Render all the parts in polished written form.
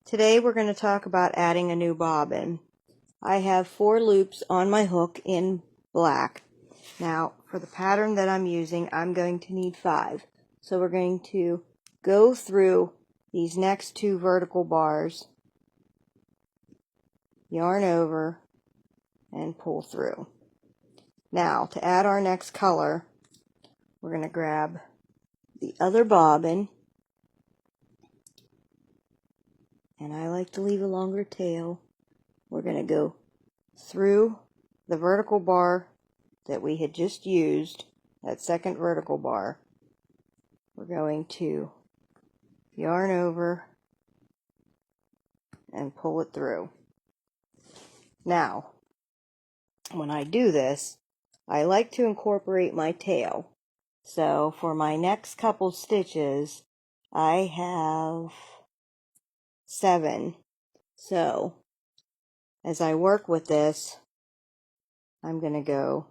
Today we're going to talk about adding a new bobbin. I have 4 loops on my hook in black. Now for the pattern that I'm using, I'm going to need 5. So we're going to go through these next 2 vertical bars, yarn over, and pull through. Now to add our next color, we're going to grab the other bobbin, and I like to leave a longer tail. We're going to go through the vertical bar that we had just used, that second vertical bar. We're going to yarn over and pull it through. Now, when I do this, I like to incorporate my tail. So for my next couple stitches, I have 7. So as I work with this, I'm going to go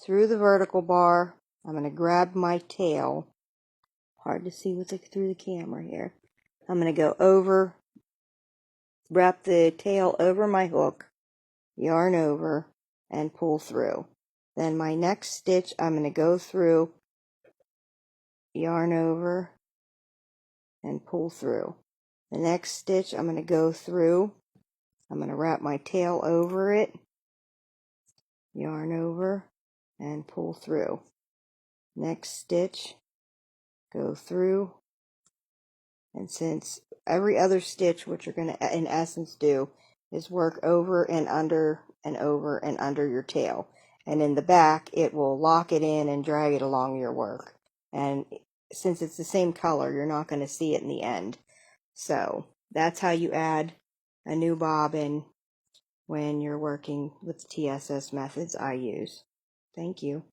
through the vertical bar. I'm going to grab my tail. Hard to see through the camera here. I'm going to go over, wrap the tail over my hook, yarn over, and pull through. Then my next stitch, I'm going to go through, yarn over, and pull through. The next stitch, I'm going to go through, I'm going to wrap my tail over it, yarn over, and pull through. Next stitch, go through, and since every other stitch, what you're going to in essence do is work over and under and over and under your tail, and in the back it will lock it in and drag it along your work. And since it's the same color, you're not going to see it in the end. So that's how you add a new bobbin when you're working with the TSS methods I use. Thank you.